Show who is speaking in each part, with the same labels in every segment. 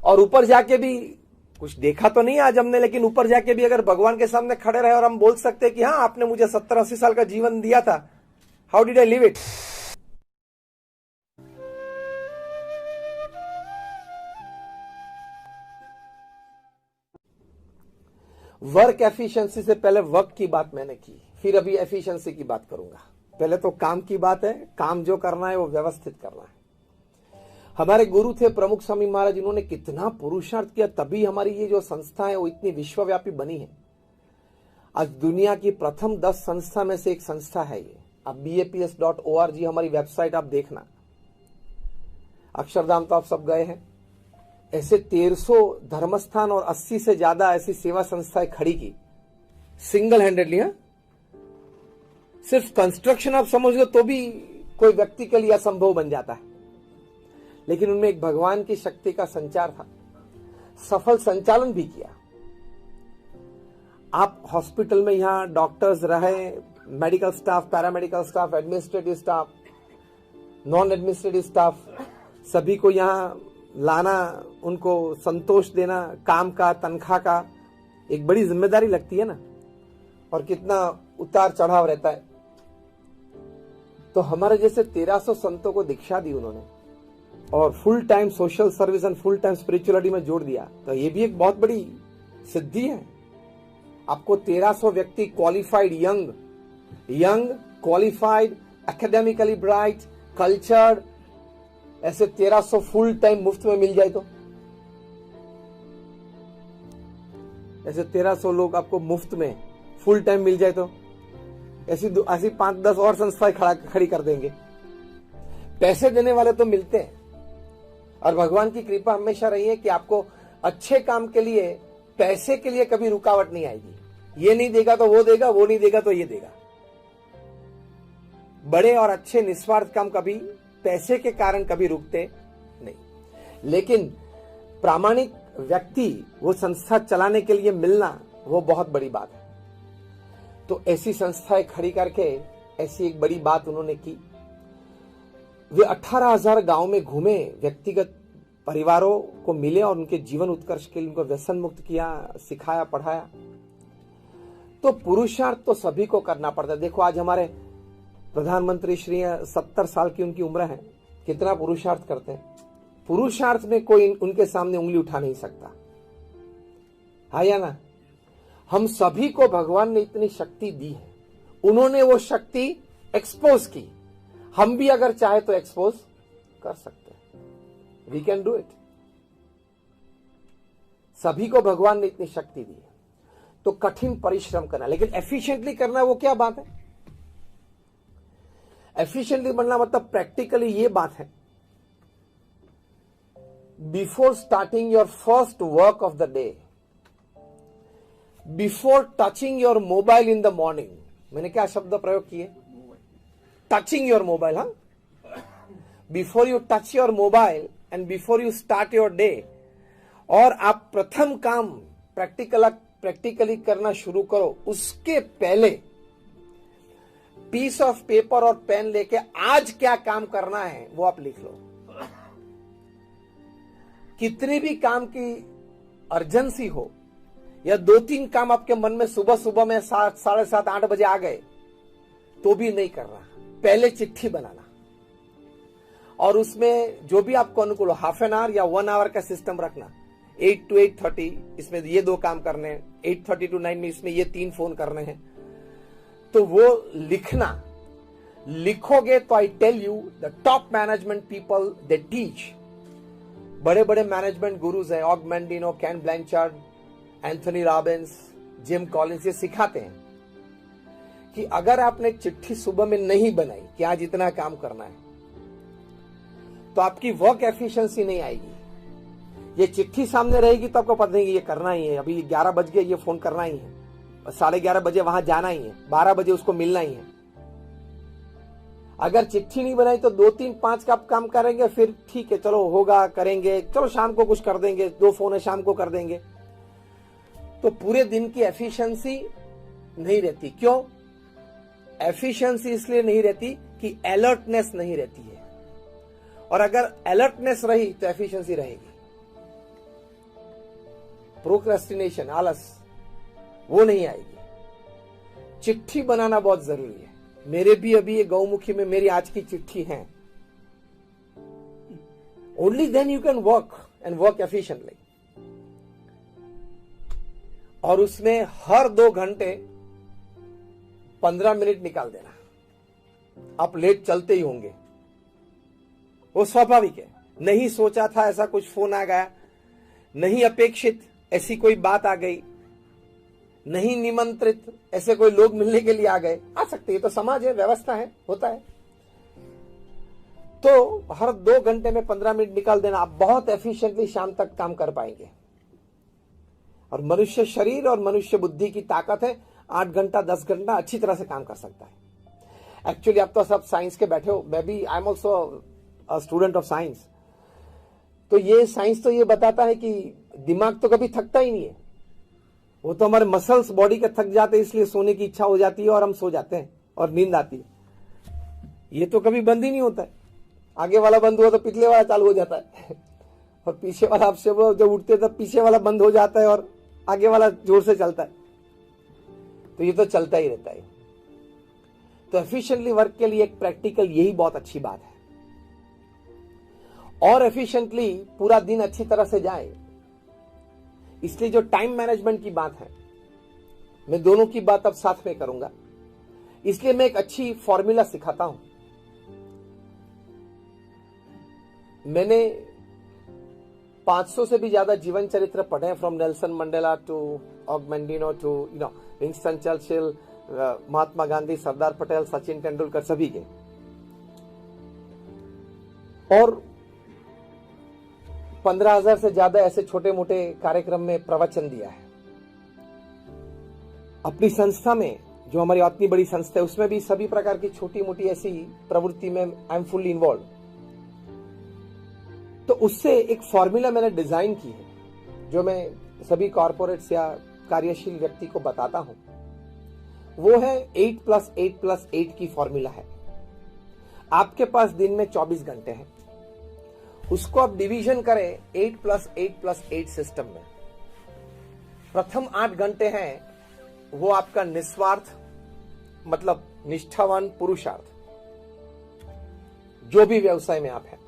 Speaker 1: और ऊपर जाके भी कुछ देखा तो नहीं आज हमने, लेकिन ऊपर जाके भी अगर भगवान के सामने खड़े रहे और हम बोल सकते हैं कि हाँ आपने मुझे 70-80 साल का जीवन दिया था, how did I live it. Work efficiency से पहले वर्क की बात मैंने की, फिर अभी एफिशिएंसी की बात करूंगा। पहले तो काम की बात है, काम जो करना है वो व्यवस्थित करना है। हमारे गुरु थे प्रमुख स्वामी महाराज, इन्होंने कितना पुरुषार्थ किया, तभी हमारी ये जो संस्था है वो इतनी विश्वव्यापी बनी है। आज दुनिया की प्रथम 10 संस्था में से एक संस्था है ये। आप baps.org हमारी वेबसाइट आप देखना। अक्षरधाम तो आप सब गए हैं। ऐसे 1300 धर्मस्थान और 80 से ज्यादा ऐसी सेवा संस्थाएं खड़ी की सिंगल हैंडेडली। सिर्फ कंस्ट्रक्शन आप समझ लो तो भी कोई व्यक्ति के लिए असंभव बन जाता है, लेकिन उनमें एक भगवान की शक्ति का संचार था। सफल संचालन भी किया। आप हॉस्पिटल में यहां डॉक्टर्स रहे, medical staff, paramedical staff, administrative staff, non administrative staff, सभी को यहां लाना, उनको संतोष देना, काम का, तनख्वाह का, एक बड़ी जिम्मेदारी लगती है ना, और कितना उतार चढ़ाव रहता है। तो हमारे जैसे 1300 संतों को दीक्षा दी उन्होंने और full time social service and full time spirituality में जोड़ दिया। तो ये भी एक बहुत बड़ी सिद्धि है। आपको 1300 व्यक्ति qualified, young qualified, academically bright, cultured, ऐसे 1300 फुल टाइम मुफ्त में मिल जाए तो, ऐसे 1300 लोग आपको मुफ्त में फुल टाइम मिल जाए तो ऐसी 5-10 और संस्थाएं खड़ी कर देंगे। पैसे देने वाले तो मिलते हैं, और भगवान की कृपा हमेशा रही है कि आपको अच्छे काम के लिए, पैसे के लिए कभी रुकावट नहीं आएगी। ये नहीं देगा तो वो देगा, वो नहीं देगा तो ये देगा। बड़े और अच्छे निस्वार्थ काम कभी पैसे के कारण कभी रुकते नहीं। लेकिन प्रामाणिक व्यक्ति वो संस्था चलाने के लिए मिलना, वो बहुत बड़ी बात है। तो ऐसी संस्थाएं खड़ी करके ऐसी एक बड़ी बात उन्होंने की। वे 18,000 गांव में घूमे, व्यक्तिगत परिवारों को मिले और उनके जीवन उत्कर्ष के लिए उनको व्यसन मुक्त किया, सिखाया, पढ़ाया। तो पुरुषार्थ तो सभी को करना पड़ता है। देखो आज हमारे प्रधानमंत्री श्री 70 साल की उनकी उम्र है, कितना पुरुषार्थ करते हैं। पुरुषार्थ में कोई उनके सामने उंगली उठा नहीं सकता, हाँ या ना। हम सभी को भगवान ने इतनी शक्ति दी है, उन्होंने वो शक्ति एक्सपोज की। हम भी अगर चाहे तो एक्सपोज कर सकते हैं। We can do it. सभी को भगवान ने इतनी शक्ति दी है। तो कठिन परिश्रम करना, लेकिन एफिशिएंटली करना, वो क्या बात है। एफिशिएंटली बनना मतलब प्रैक्टिकली ये बात है, before starting your first work of the day, before touching your mobile in the morning. मैंने क्या शब्द प्रयोग किए, टचिंग योर मोबाइल। हाँ, before you touch your mobile and before you start your day, और आप प्रथम काम प्रैक्टिकली करना शुरू करो, उसके पहले पीस ऑफ पेपर और पेन लेके आज क्या काम करना है वो आप लिख लो। कितनी भी काम की अर्जेंसी हो, या 2-3 काम आपके मन में सुबह में 7, 7:30, 8 बजे आ गए तो भी नहीं करना। पहले चिट्ठी बनाना और उसमें जो भी आपको अनुकूल हो, हाफ एन आवर या 1 आवर का सिस्टम रखना। 8 to 8:30 इसमें ये 2 काम करने हैं, 8:30 to 9 में इसमें ये 3 फोन करने हैं। तो वो लिखना, लिखोगे तो I tell you the top management people they teach, बड़े बड़े मैनेजमेंट गुरुज हैं, Og Mandino, Ken Blanchard, Anthony Robbins, Jim Collins, ये सिखाते हैं कि अगर आपने चिट्ठी सुबह में नहीं बनाई कि आज इतना काम करना है, तो आपकी वर्क एफिशिएंसी नहीं आएगी। ये चिट्ठी सामने रहेगी तो आपको पता नहीं कि ये करना ही है, अभी 11 बज गए, ये फोन करना ही है, 11:30 बजे वहां जाना ही है, 12 बजे उसको मिलना ही है। अगर चिट्ठी नहीं बनाई तो 2, 3, 5 का काम करेंगे, फिर ठीक है चलो होगा, करेंगे, चलो शाम को कुछ कर देंगे, 2 फोन है शाम को कर देंगे। तो पूरे दिन की एफिशिएंसी नहीं रहती। क्यों एफिशिएंसी इसलिए नहीं रहती कि अलर्टनेस नहीं रहती है, और अगर अलर्टनेस रही तो एफिशिएंसी रहेगी। प्रोक्रेस्टिनेशन, आलस, वो नहीं आएगी। चिट्ठी बनाना बहुत जरूरी है। मेरे भी अभी ये गौमुखी में मेरी आज की चिट्ठी है। Only then you can work and work efficiently. और उसमें हर 2 घंटे 15 मिनट निकाल देना। आप लेट चलते ही होंगे, वो स्वाभाविक है। नहीं सोचा था ऐसा कुछ फोन आ गया, नहीं अपेक्षित ऐसी कोई बात आ गई, नहीं निमंत्रित ऐसे कोई लोग मिलने के लिए आ गए, आ सकते हैं। तो समाज है, व्यवस्था है, होता है। तो हर 2 घंटे में 15 मिनट निकाल देना, आप बहुत एफिशिएंटली शाम तक काम कर पाएंगे। और मनुष्य शरीर और मनुष्य बुद्धि की ताकत है, 8 घंटा 10 घंटा अच्छी तरह से काम कर सकता है। एक्चुअली आप तो सब साइंस के बैठे हो, मैं भी I am also a student of science. तो ये साइंस तो ये बताता है कि दिमाग तो कभी थकता ही नहीं है। वो तो हमारे मसल्स बॉडी के थक जाते हैं, इसलिए सोने की इच्छा हो जाती है और हम सो जाते हैं और नींद आती है। ये तो कभी बंद ही नहीं होता है। आगे वाला बंद हुआ तो पिछले वाला चालू हो जाता है और पीछे वाला आपसे वो जब उठते तब पीछे वाला बंद हो जाता है और आगे वाला जोर से चलता है। तो ये तो चलता ही रहता है। तो एफिशिएंटली वर्क के लिए एक प्रैक्टिकल यही बहुत अच्छी बात है। और एफिशिएंटली पूरा दिन अच्छी तरह से जाए, इसलिए जो टाइम मैनेजमेंट की बात है, मैं दोनों की बात अब साथ में करूंगा। इसलिए मैं एक अच्छी फॉर्मूला सिखाता हूं। मैंने 500 से भी ज्यादा जीवन चरित्र पढ़े हैं, from Nelson Mandela to Og Mandino to Winston Churchill, Mahatma Gandhi, Sardar Patel, Sachin Tendulkar, सभी के। और 15,000 से ज्यादा ऐसे छोटे मोटे कार्यक्रम में प्रवचन दिया है। अपनी संस्था में, जो हमारी इतनी बड़ी संस्था है, उसमें भी सभी प्रकार की छोटी मोटी ऐसी प्रवृत्ति में आई एम फुल्ली इन्वॉल्व। तो उससे एक फॉर्मूला मैंने डिजाइन की है, जो मैं सभी कॉर्पोरेट्स या कार्यशील व्यक्ति को बताता हूं। वो है 8+8+8 की फॉर्मूला है। आपके पास दिन में 24 घंटे हैं, उसको आप डिवीजन करें 8+8+8 सिस्टम में। प्रथम 8 घंटे हैं वो आपका निस्वार्थ, मतलब निष्ठावान पुरुषार्थ, जो भी व्यवसाय में आप हैं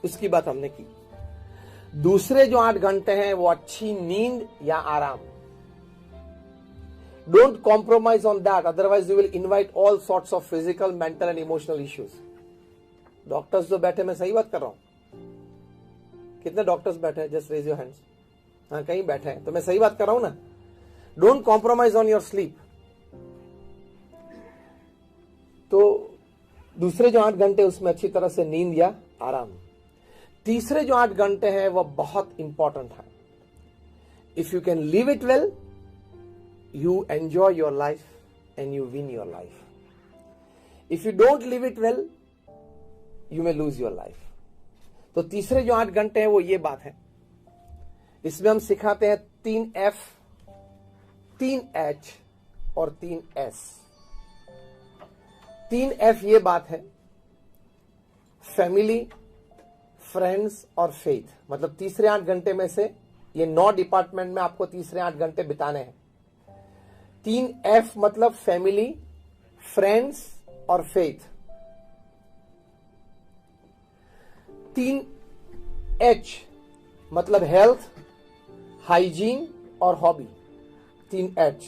Speaker 1: उसकी बात हमने की। दूसरे जो 8 घंटे हैं वो अच्छी नींद या आराम। Don't compromise on that, otherwise you will invite all sorts of physical, mental and emotional issues. Doctors जो बैठे, मैं सही बात कर रहा हूं? कितने डॉक्टर्स बैठे हैं? Just raise your hands. हाँ, कहीं बैठे हैं, तो मैं सही बात कर रहा हूं ना? Don't compromise on your sleep. तो दूसरे जो 8 घंटे उसमें अच्छी तरह से नींद या आराम। तीसरे जो 8 घंटे हैं वह बहुत इंपॉर्टेंट है। If you can live it well, you enjoy your life and you win your life. If you don't live it well, you may lose your life. तो तीसरे जो 8 घंटे हैं वो ये बात है। इसमें हम सिखाते हैं 3 F, 3 H और 3 S। 3 F ये बात है, फैमिली, फ्रेंड्स और फेथ। मतलब तीसरे 8 घंटे में से ये 9 डिपार्टमेंट में आपको तीसरे 8 घंटे बिताने हैं। 3 F मतलब फैमिली, फ्रेंड्स और फेथ। 3 H मतलब हेल्थ, हाइजीन और हॉबी, 3 H।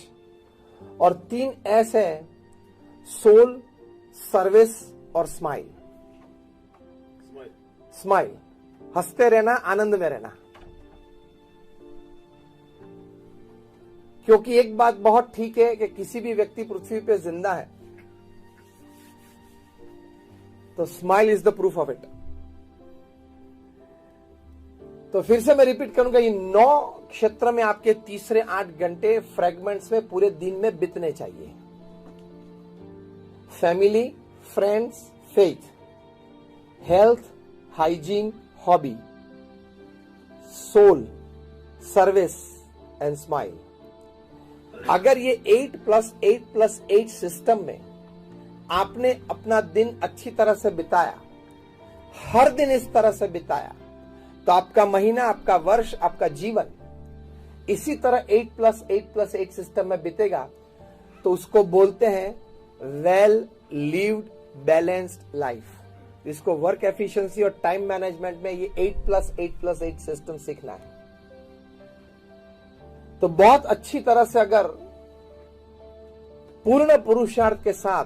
Speaker 1: और 3 S है सोल, सर्विस और स्माइल। स्माइल, हंसते रहना, आनंद में रहना। क्योंकि एक बात बहुत ठीक है कि किसी भी व्यक्ति पृथ्वी पे जिंदा है तो smile is the proof of it. तो फिर से मैं रिपीट करूंगा, ये 9 क्षेत्र में आपके तीसरे 8 घंटे फ्रेगमेंट्स में पूरे दिन में बीतने चाहिए। Family, friends, faith, health, hygiene, hobby, soul, service and smile. अगर ये 8+8+8 सिस्टम में आपने अपना दिन अच्छी तरह से बिताया, हर दिन इस तरह से बिताया, तो आपका महीना, आपका वर्ष, आपका जीवन इसी तरह 8+8+8 सिस्टम में बीतेगा तो उसको बोलते हैं वेल लिव्ड बैलेंस्ड लाइफ। इसको वर्क एफिशिएंसी और टाइम मैनेजमेंट में ये 8+8+8 सिस्टम सीखना है। तो बहुत अच्छी तरह से अगर पूर्ण पुरुषार्थ के साथ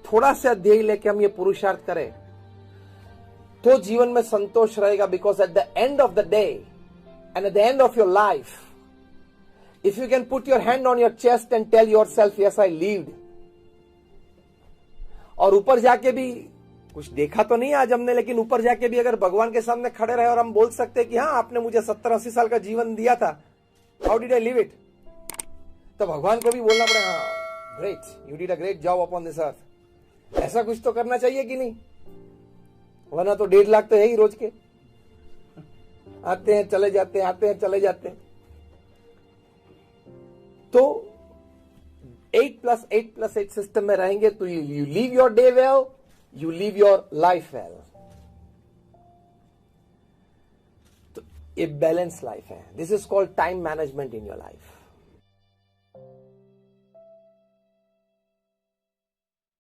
Speaker 1: थोड़ा सा ध्येय लेके हम ये पुरुषार्थ करें तो जीवन में संतोष रहेगा। Because at the end of the day and at the end of your life, if you can put your hand on your chest and tell yourself, yes, I lived, और ऊपर जाके भी कुछ देखा तो नहीं आज हमने, लेकिन ऊपर जाके भी अगर भगवान के सामने खड़े रहे और हम बोल सकते कि हाँ आपने मुझे 70-80 साल का जीवन दिया था, how did I live it, तो भगवान को भी बोलना पड़ेगा हाँ great, you did a great job upon this earth. ऐसा कुछ तो करना चाहिए कि नहीं, वरना तो 1.5 लाख तो है ही रोज के, आते हैं चले जाते हैं, आते हैं चले जाते हैं। तो 8+8+8 सिस्टम में रहेंगे तो you leave your day well, you leave your life well. तो ये बैलेंस लाइफ है। This is called time management in your life.